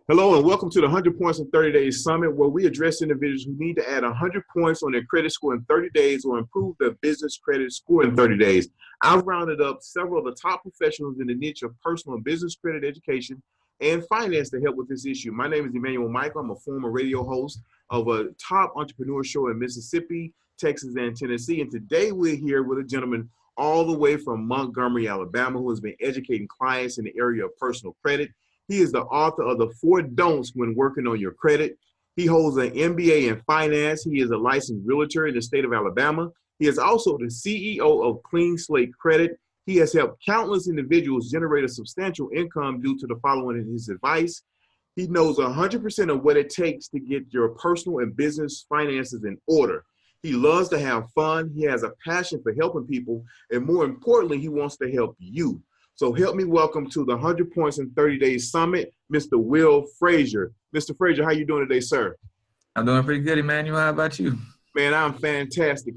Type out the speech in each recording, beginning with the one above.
Hello and welcome to the 100 Points in 30 Days Summit, where we address individuals who need to add 100 points on their credit score in 30 days or improve their business credit score in 30 days. I've rounded up several of the top professionals in the niche of personal and business credit education and finance to help with this issue. My name is Emmanuel Michael. I'm a former radio host of a top entrepreneur show in Mississippi, Texas, and Tennessee. And today we're here with a gentleman all the way from Montgomery, Alabama, who has been educating clients in the area of personal credit. He is the author of the 4 Don'ts When Working on Your Credit. He holds an MBA in finance. He is a licensed realtor in the state of Alabama. He is also the CEO of Clean Slate Credit. He has helped countless individuals generate a substantial income due to the following his advice. He knows 100% of what it takes to get your personal and business finances in order. He loves to have fun. He has a passion for helping people. And more importantly, he wants to help you. So help me welcome to the 100 Points in 30 Days Summit, Mr. Will Frazier. Mr. Frazier, how you doing today, sir? I'm doing pretty good, Emmanuel. How about you? Man, I'm fantastic.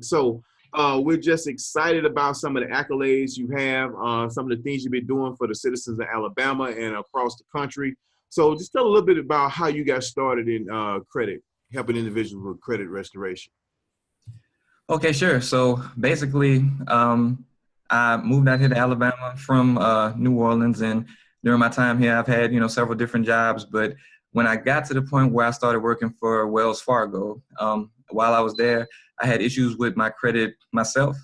So we're just excited about some of the accolades you have, some of the things you've been doing for the citizens of Alabama and across the country. So just tell a little bit about how you got started in credit, helping individuals with credit restoration. Okay, sure. So basically, I moved out here to Alabama from New Orleans, and during my time here, I've had several different jobs. But when I got to the point where I started working for Wells Fargo, while I was there, I had issues with my credit myself,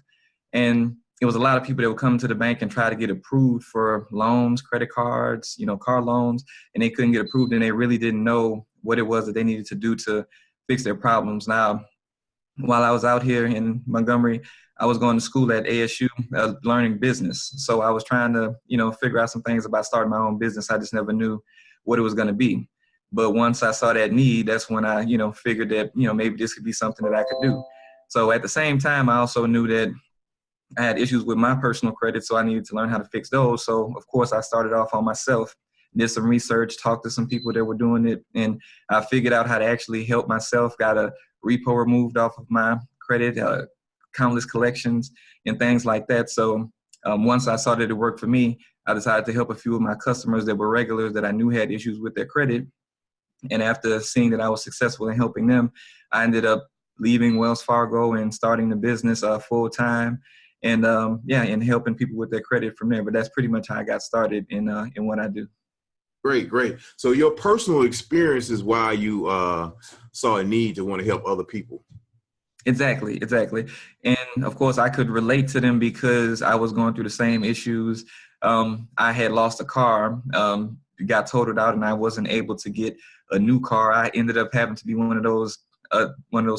and it was a lot of people that would come to the bank and try to get approved for loans, credit cards, car loans, and they couldn't get approved, and they really didn't know what it was that they needed to do to fix their problems. Now, while I was out here in Montgomery, I was going to school at ASU, learning business. So I was trying to, figure out some things about starting my own business. I just never knew what it was going to be. But once I saw that need, that's when I, figured that, maybe this could be something that I could do. So at the same time, I also knew that I had issues with my personal credit, so I needed to learn how to fix those. So, of course, I started off on myself, did some research, talked to some people that were doing it, and I figured out how to actually help myself, got a repo removed off of my credit, countless collections and things like that. So once I saw that it worked for me, I decided to help a few of my customers that were regulars that I knew had issues with their credit. And after seeing that I was successful in helping them, I ended up leaving Wells Fargo and starting the business full time, and and helping people with their credit from there. But that's pretty much how I got started in what I do. Great. So your personal experience is why you saw a need to want to help other people. Exactly. And of course, I could relate to them because I was going through the same issues. I had lost a car, got totaled out, and I wasn't able to get a new car. I ended up having to be one of those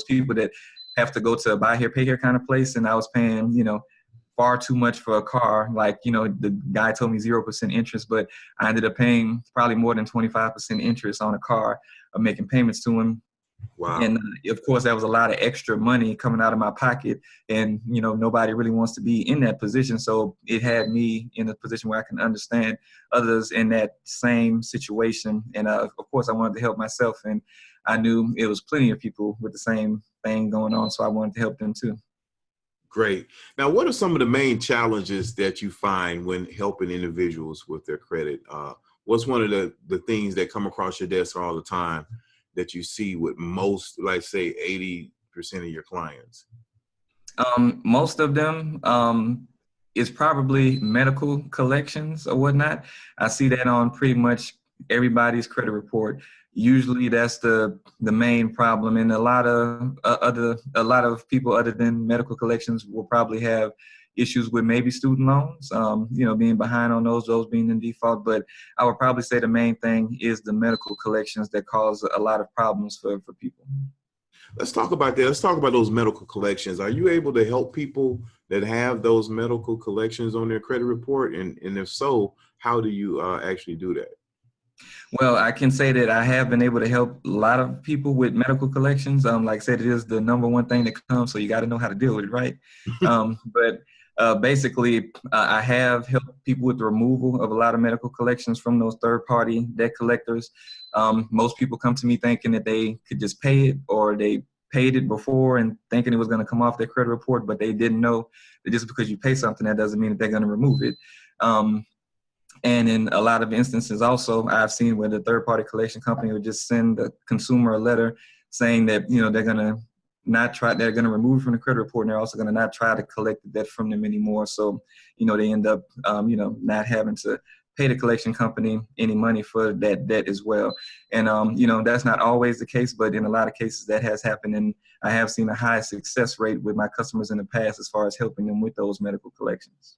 people that have to go to a buy here, pay here kind of place. And I was paying, far too much for a car. Like, the guy told me 0% interest, but I ended up paying probably more than 25% interest on a car, making payments to him. Wow. And of course, that was a lot of extra money coming out of my pocket. And, nobody really wants to be in that position. So it had me in a position where I can understand others in that same situation. And of course, I wanted to help myself. And I knew it was plenty of people with the same thing going on. So I wanted to help them too. Great. Now, what are some of the main challenges that you find when helping individuals with their credit? What's one of the things that come across your desk all the time that you see with most, like say 80% of your clients? Most of them is probably medical collections or whatnot. I see that on pretty much everybody's credit report. Usually that's the main problem, and a lot of people other than medical collections will probably have issues with maybe student loans, being behind on those being in default. But I would probably say the main thing is the medical collections that cause a lot of problems for people. Let's talk about that. Let's talk about those medical collections. Are you able to help people that have those medical collections on their credit report? And if so, how do you actually do that? Well, I can say that I have been able to help a lot of people with medical collections. Like I said, it is the number one thing that comes, so you got to know how to deal with it, right? But basically, I have helped people with the removal of a lot of medical collections from those third-party debt collectors. Most people come to me thinking that they could just pay it, or they paid it before and thinking it was going to come off their credit report, but they didn't know that just because you pay something, that doesn't mean that they're going to remove it. And in a lot of instances also, I've seen where the third-party collection company would just send the consumer a letter saying that, they're going to they're going to remove it from the credit report, and they're also going to not try to collect the debt from them anymore. So, they end up, not having to pay the collection company any money for that debt as well. And, that's not always the case, but in a lot of cases that has happened. And I have seen a high success rate with my customers in the past as far as helping them with those medical collections.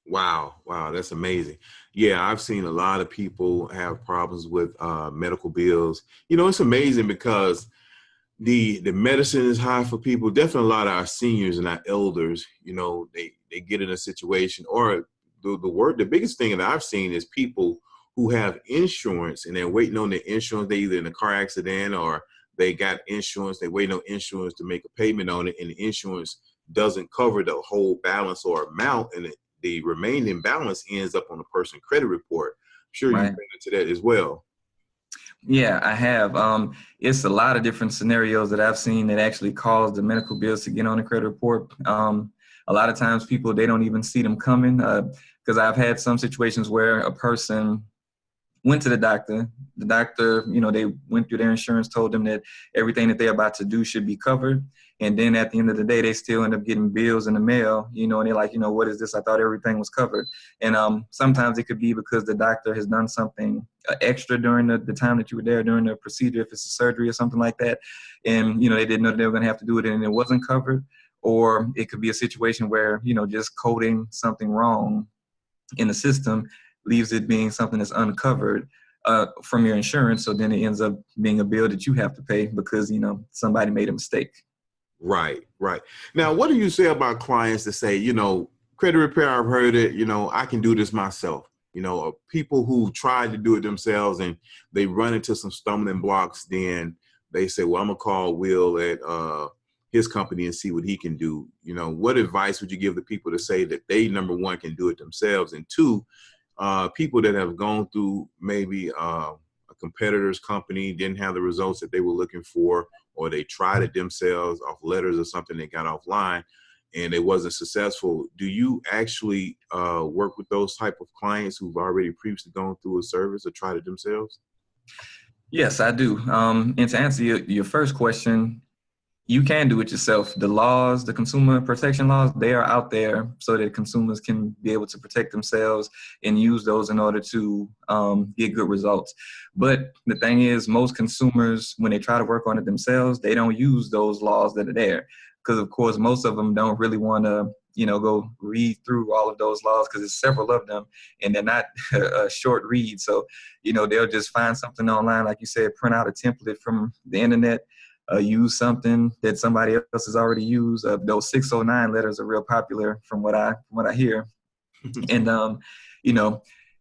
Wow. Wow. That's amazing. Yeah. I've seen a lot of people have problems with medical bills. It's amazing because the medicine is high for people. Definitely a lot of our seniors and our elders, they get in a situation, or the biggest thing that I've seen is people who have insurance and they're waiting on the insurance. They either in a car accident or they got insurance. They waiting on insurance to make a payment on it, and the insurance doesn't cover the whole balance or amount, and the remaining balance ends up on the person's credit report. I'm sure you Right. ran into that as well. Yeah, I have. It's a lot of different scenarios that I've seen that actually cause the medical bills to get on the credit report. A lot of times people, they don't even see them coming, because I've had some situations where a person went to the doctor. The doctor, they went through their insurance, told them that everything that they're about to do should be covered. And then at the end of the day, they still end up getting bills in the mail, and they're like, what is this? I thought everything was covered. And sometimes it could be because the doctor has done something extra during the time that you were there during the procedure, if it's a surgery or something like that. And, they didn't know that they were going to have to do it and it wasn't covered. Or it could be a situation where, just coding something wrong in the system leaves it being something that's uncovered from your insurance. So then it ends up being a bill that you have to pay because, somebody made a mistake. Right, right. Now, what do you say about clients that say, credit repair, I've heard it, I can do this myself. People who try to do it themselves and they run into some stumbling blocks, then they say, well, I'm going to call Will at his company and see what he can do. What advice would you give the people to say that they, number one, can do it themselves, and two, people that have gone through maybe a competitor's company, didn't have the results that they were looking for, or they tried it themselves off letters or something they got offline and it wasn't successful? Do you actually work with those type of clients who've already previously gone through a service or tried it themselves? Yes, I do. And to answer your first question, you can do it yourself. The laws, the consumer protection laws, they are out there so that consumers can be able to protect themselves and use those in order to get good results. But the thing is, most consumers, when they try to work on it themselves, they don't use those laws that are there. Because, of course, most of them don't really want to, go read through all of those laws because there's several of them and they're not a short read. So, they'll just find something online, like you said, print out a template from the internet, use something that somebody else has already used. Those 609 letters are real popular from what I hear. And,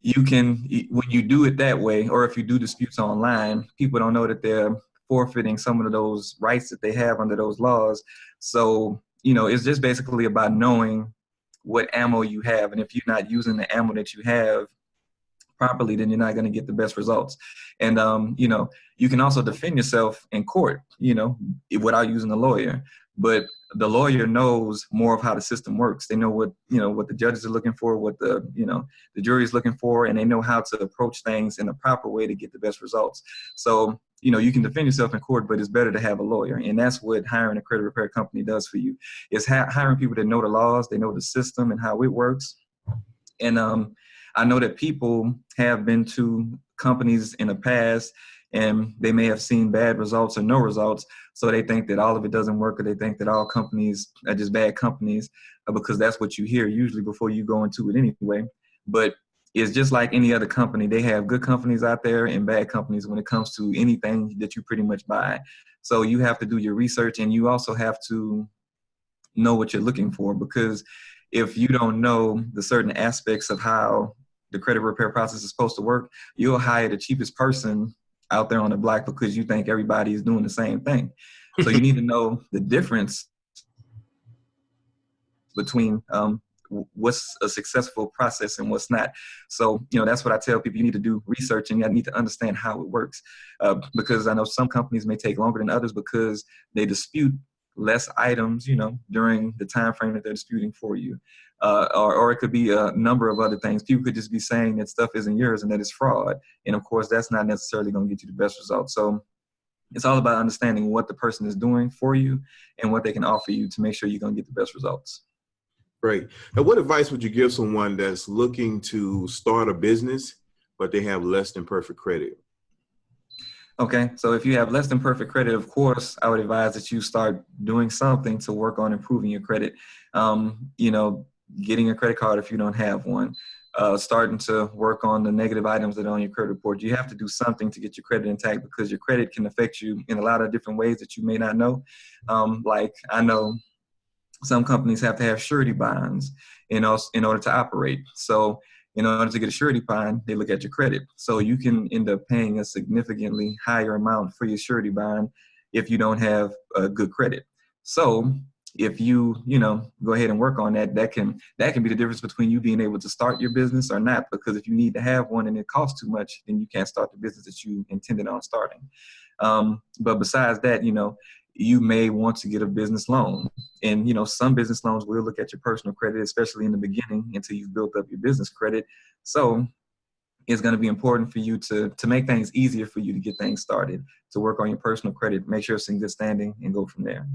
you can, when you do it that way, or if you do disputes online, people don't know that they're forfeiting some of those rights that they have under those laws. So, it's just basically about knowing what ammo you have. And if you're not using the ammo that you have properly, then you're not going to get the best results. And, you can also defend yourself in court, without using a lawyer. But the lawyer knows more of how the system works. They know what the judges are looking for, what the jury is looking for, and they know how to approach things in a proper way to get the best results. So, you can defend yourself in court, but it's better to have a lawyer. And that's what hiring a credit repair company does for you. It's hiring people that know the laws, they know the system and how it works. And I know that people have been to companies in the past and they may have seen bad results or no results. So they think that all of it doesn't work, or they think that all companies are just bad companies, because that's what you hear usually before you go into it anyway. But it's just like any other company. They have good companies out there and bad companies when it comes to anything that you pretty much buy. So you have to do your research, and you also have to know what you're looking for, because if you don't know the certain aspects of how the credit repair process is supposed to work, you'll hire the cheapest person out there on the block because you think everybody is doing the same thing. So you need to know the difference between what's a successful process and what's not. So, that's what I tell people. You need to do research and you need to understand how it works, because I know some companies may take longer than others because they dispute less items, during the time frame that they're disputing for you. Or it could be a number of other things. People could just be saying that stuff isn't yours and that it's fraud. And of course, that's not necessarily going to get you the best results. So it's all about understanding what the person is doing for you and what they can offer you to make sure you're going to get the best results. Great. And what advice would you give someone that's looking to start a business, but they have less than perfect credit? Okay, so if you have less than perfect credit, of course, I would advise that you start doing something to work on improving your credit. Getting a credit card if you don't have one, starting to work on the negative items that are on your credit report. You have to do something to get your credit intact because your credit can affect you in a lot of different ways that you may not know. Like I know some companies have to have surety bonds in order to operate. So in order to get a surety bond, they look at your credit. So you can end up paying a significantly higher amount for your surety bond if you don't have good credit. So if you go ahead and work on that, that can be the difference between you being able to start your business or not. Because if you need to have one and it costs too much, then you can't start the business that you intended on starting. But besides that, you may want to get a business loan. And, some business loans will look at your personal credit, especially in the beginning until you've built up your business credit. So it's going to be important for you to make things easier for you to get things started, to work on your personal credit, make sure it's in good standing, and go from there.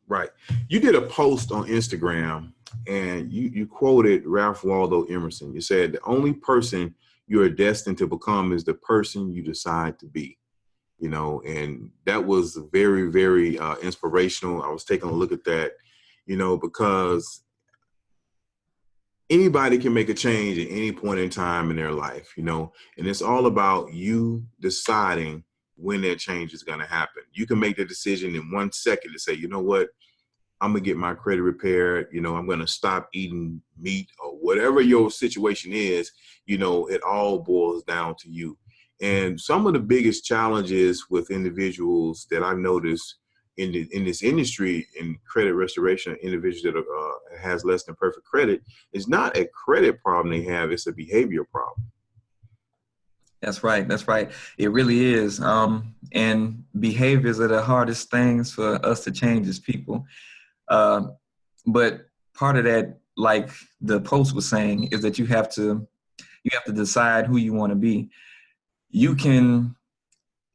Right. You did a post on Instagram and you quoted Ralph Waldo Emerson. You said, the only person you are destined to become is the person you decide to be. And that was very, very inspirational. I was taking a look at that, because anybody can make a change at any point in time in their life, and it's all about you deciding when that change is going to happen. You can make the decision in 1 second to say, you know what, I'm going to get my credit repaired. I'm going to stop eating meat or whatever your situation is. It all boils down to you. And some of the biggest challenges with individuals that I've noticed in this industry, in credit restoration, individuals that has less than perfect credit, is not a credit problem they have, it's a behavior problem. That's right. That's right. It really is. And behaviors are the hardest things for us to change as people. But part of that, like the post was saying, is that you have to decide who you want to be. You can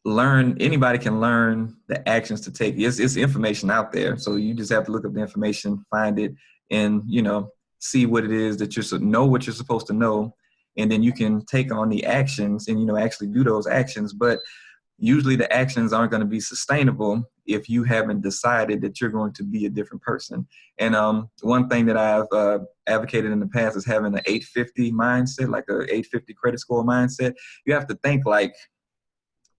learn, anybody can learn the actions to take. It's information out there. So you just have to look up the information, find it, and, see what it is that know what you're supposed to know. And then you can take on the actions and, actually do those actions. But usually the actions aren't going to be sustainable if you haven't decided that you're going to be a different person. And one thing that I've advocated in the past is having an 850 mindset, like a 850 credit score mindset. You have to think like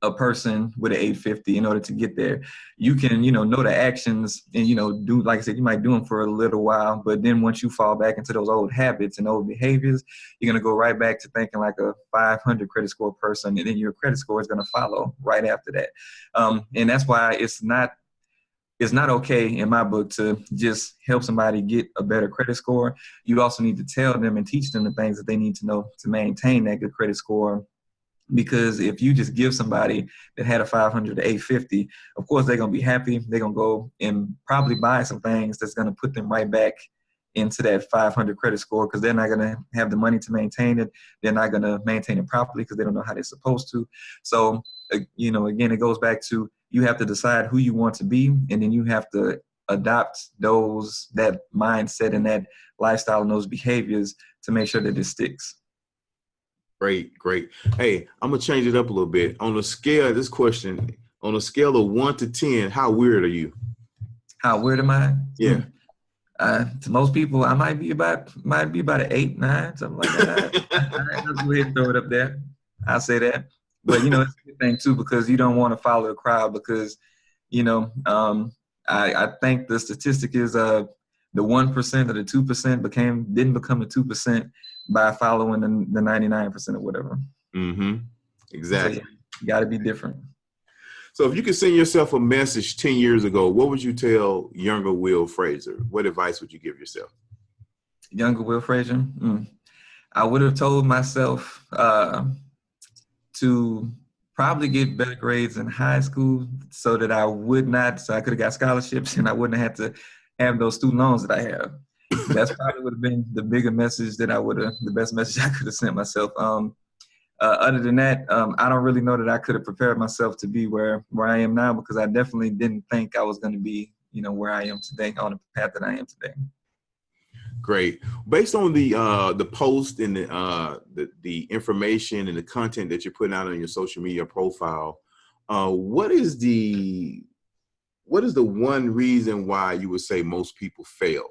a person with an 850 in order to get there. You can, know the actions and, do, like I said, you might do them for a little while, but then once you fall back into those old habits and old behaviors, you're going to go right back to thinking like a 500 credit score person, and then your credit score is going to follow right after that. And that's why it's not okay in my book to just help somebody get a better credit score. You also need to tell them and teach them the things that they need to know to maintain that good credit score. Because if you just give somebody that had a 500 to 850, of course, they're going to be happy. They're going to go and probably buy some things that's going to put them right back into that 500 credit score, because they're not going to have the money to maintain it. They're not going to maintain it properly because they don't know how they're supposed to. So, again, it goes back to you have to decide who you want to be, and then you have to adopt that mindset and that lifestyle and those behaviors to make sure that it sticks. Great. Hey, I'm going to change it up a little bit. On a scale of 1 to 10, how weird are you? How weird am I? Yeah. To most people, I might be about an 8, 9, something like that. Let's go ahead and throw it up there. I'll say that. But, it's a good thing, too, because you don't want to follow the crowd because, I think the statistic is the 1% or the 2% didn't become the 2% by following the 99% or whatever. Mm-hmm. Exactly. So, you got to be different. So if you could send yourself a message 10 years ago, what would you tell younger Will Frazier? What advice would you give yourself? Younger Will Frazier? I would have told myself to probably get better grades in high school so that so I could have got scholarships and I wouldn't have had to have those student loans that I have. That's probably would have been the bigger message the best message I could have sent myself. Other than that, I don't really know that I could have prepared myself to be where I am now, because I definitely didn't think I was going to be, where I am today, on the path that I am today. Great. Based on the post and the information and the content that you're putting out on your social media profile, what is the one reason why you would say most people fail?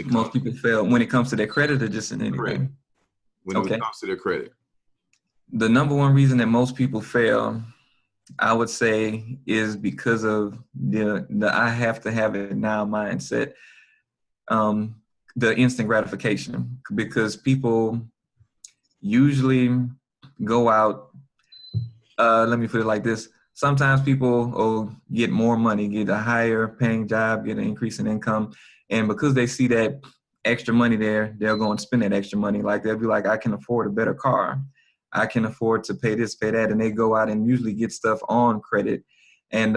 Most people fail when it comes to their credit, or just in anything? Correct. When it comes to their credit. The number one reason that most people fail, I would say, is because of the I have to have it now mindset. The instant gratification, because people usually go out. Let me put it like this. Sometimes people get more money, get a higher paying job, get an increase in income. And because they see that extra money there, they'll go and spend that extra money. Like, they'll be like, I can afford a better car. I can afford to pay this, pay that. And they go out and usually get stuff on credit, and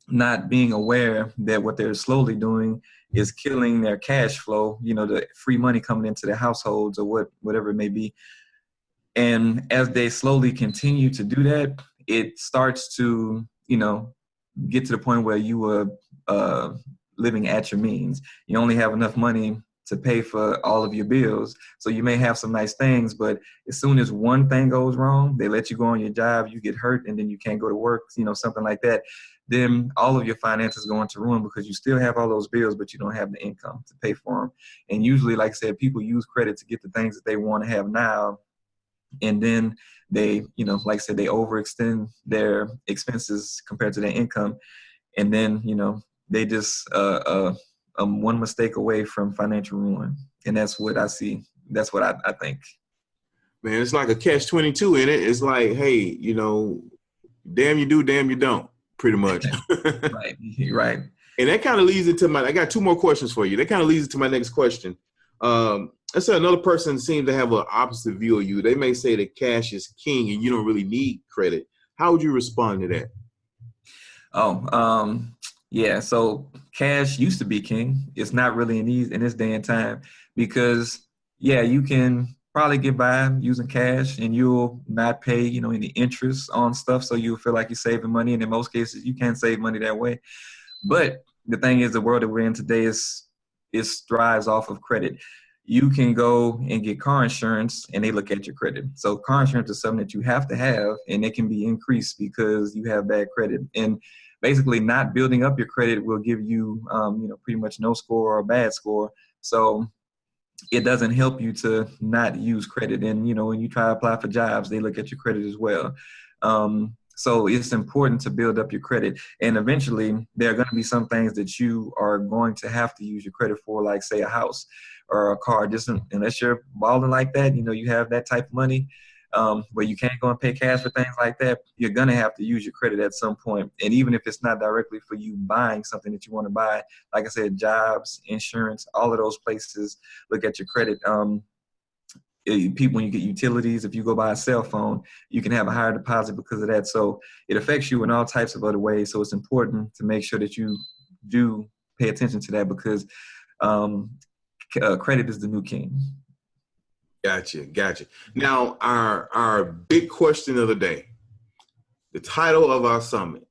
not being aware that what they're slowly doing is killing their cash flow, the free money coming into their households, or whatever it may be. And as they slowly continue to do that, it starts to, get to the point where you are living at your means. You only have enough money to pay for all of your bills. So you may have some nice things, but as soon as one thing goes wrong, they let you go on your job, you get hurt, and then you can't go to work, something like that. Then all of your finances go into ruin, because you still have all those bills, but you don't have the income to pay for them. And usually, like I said, people use credit to get the things that they want to have now. And then they, like I said, they overextend their expenses compared to their income. And then, they just one mistake away from financial ruin. And that's what I see. That's what I think. Man, it's like a catch-22 in it. It's like, hey, damn you do, damn you don't, pretty much. Right. And that kind of leads into I got two more questions for you. That kind of leads into my next question. Let's say another person seems to have an opposite view of you. They may say that cash is king and you don't really need credit. How would you respond to that? Yeah. So cash used to be king. It's not really in this day and time, because you can probably get by using cash and you'll not pay, any interest on stuff. So you'll feel like you're saving money. And in most cases, you can't save money that way. But the thing is, the world that we're in today thrives off of credit. You can go and get car insurance and they look at your credit. So car insurance is something that you have to have, and it can be increased because you have bad credit. And basically, not building up your credit will give you, pretty much no score or a bad score. So it doesn't help you to not use credit. And, when you try to apply for jobs, they look at your credit as well. So it's important to build up your credit. And eventually, there are going to be some things that you are going to have to use your credit for, like, say, a house or a car. Just unless you're balling like that, you have that type of money where you can't go and pay cash for things like that, you're going to have to use your credit at some point. And even if it's not directly for you buying something that you want to buy, like I said, jobs, insurance, all of those places look at your credit. People, when you get utilities, if you go buy a cell phone, you can have a higher deposit because of that. So it affects you in all types of other ways. So it's important to make sure that you do pay attention to that, because credit is the new king. Gotcha. Now, our big question of the day, the title of our summit.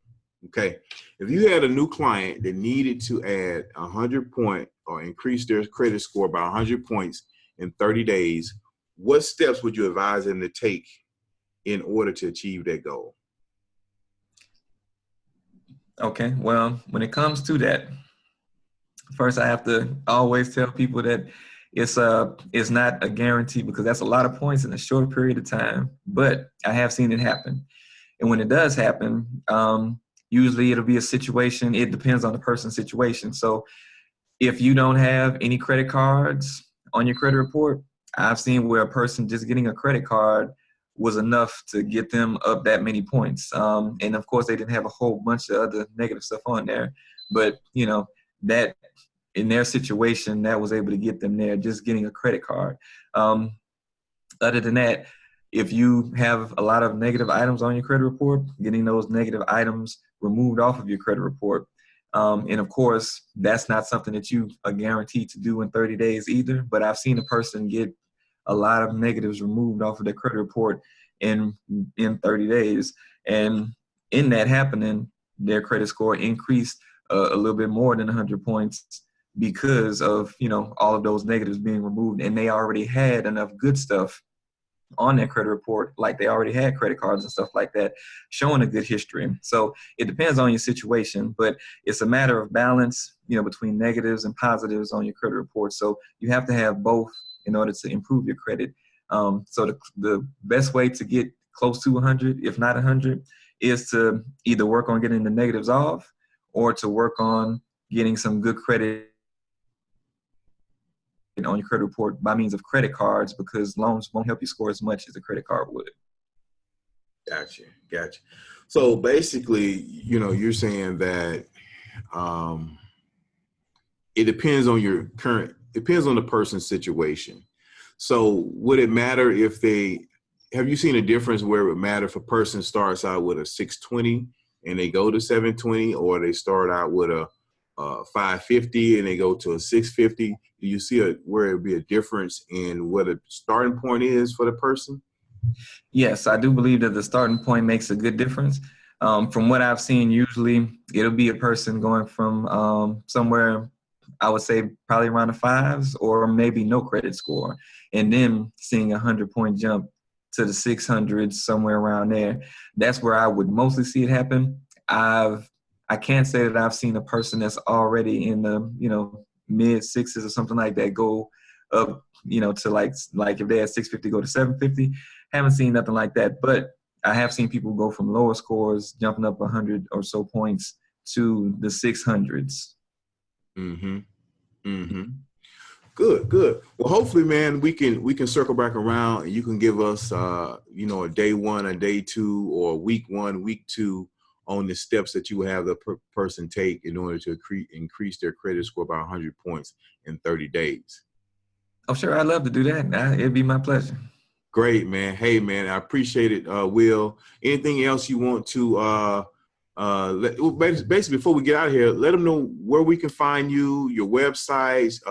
Okay, if you had a new client that needed to add 100 point or increase their credit score by 100 points in 30 days, what steps would you advise them to take in order to achieve that goal? Okay, well, when it comes to that, first I have to always tell people that it's not a guarantee, because that's a lot of points in a short period of time, but I have seen it happen. And when it does happen, usually it'll be a situation, it depends on the person's situation. So if you don't have any credit cards on your credit report, I've seen where a person just getting a credit card was enough to get them up that many points. And of course, they didn't have a whole bunch of other negative stuff on there. But, that in their situation, that was able to get them there, just getting a credit card. Other than that, if you have a lot of negative items on your credit report, getting those negative items removed off of your credit report. And of course, that's not something that you are guaranteed to do in 30 days either. But I've seen a person get a lot of negatives removed off of their credit report in 30 days. And in that happening, their credit score increased a little bit more than 100 points because of, all of those negatives being removed. And they already had enough good stuff on their credit report, like they already had credit cards and stuff like that, showing a good history. So it depends on your situation, but it's a matter of balance, between negatives and positives on your credit report. So you have to have both in order to improve your credit. So the best way to get close to 100, if not 100, is to either work on getting the negatives off or to work on getting some good credit on your credit report by means of credit cards, because loans won't help you score as much as a credit card would. Gotcha. So basically, you're saying that it depends on depends on the person's situation. So would it matter if have you seen a difference where it would matter if a person starts out with a 620 and they go to 720, or they start out with a 550 and they go to a 650? Do you see where it would be a difference in what a starting point is for the person? Yes, I do believe that the starting point makes a good difference. From what I've seen, usually it'll be a person going from somewhere, I would say probably around the fives or maybe no credit score, and then seeing 100-point jump to the 600s, somewhere around there. That's where I would mostly see it happen. I can't say that I've seen a person that's already in the mid sixes or something like that go up to like if they had 650 go to 750. Haven't seen nothing like that, but I have seen people go from lower scores jumping up 100 or so points to the 600s. Mm-hmm. Mm-hmm. Good. Well, hopefully, man, we can circle back around and you can give us, a day one, a day two, or week one, week two on the steps that you have the person take in order to increase their credit score by 100 points in 30 days. Oh, sure. I'd love to do that. It'd be my pleasure. Great, man. Hey, man, I appreciate it, Will. Anything else you want to basically, before we get out of here, let them know where we can find you, your websites.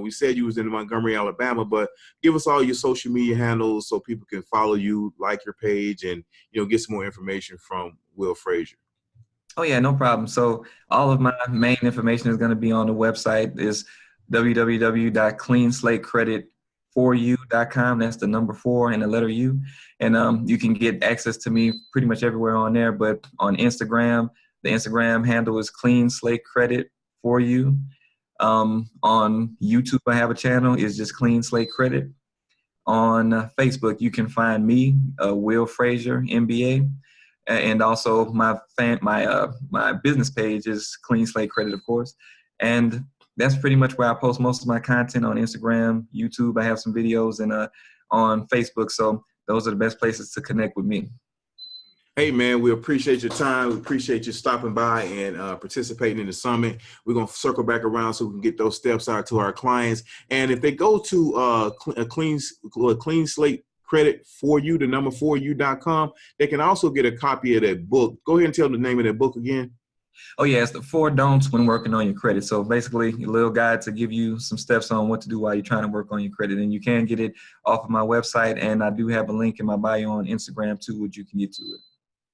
We said you was in Montgomery, Alabama, but give us all your social media handles so people can follow you, like your page, and get some more information from Will Frazier. Oh yeah, no problem. So all of my main information is going to be on the website. Is www.cleanslatecredit4u.com. That's the number 4 and the letter U. And you can get access to me pretty much everywhere on there. But on Instagram, the Instagram handle is Clean Slate Credit 4U. On YouTube, I have a channel. It's just Clean Slate Credit. On Facebook, you can find me, Will Frazier, MBA. And also my business page is Clean Slate Credit, of course. And that's pretty much where I post most of my content on Instagram, YouTube. I have some videos, and on Facebook. So those are the best places to connect with me. Hey, man, we appreciate your time. We appreciate you stopping by and participating in the summit. We're going to circle back around so we can get those steps out to our clients. And if they go to Clean Slate Credit for you, the number 4u.com, they can also get a copy of that book. Go ahead and tell them the name of that book again. Oh, yeah, it's the 4 don'ts when working on your credit. So basically, a little guide to give you some steps on what to do while you're trying to work on your credit. And you can get it off of my website, and I do have a link in my bio on Instagram, too, which you can get to it.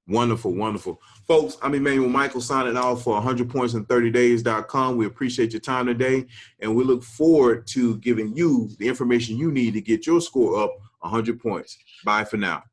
Wonderful. Folks, I'm Emmanuel Michael signing off for 100pointsin30days.com. We appreciate your time today, and we look forward to giving you the information you need to get your score up 100 points. Bye for now.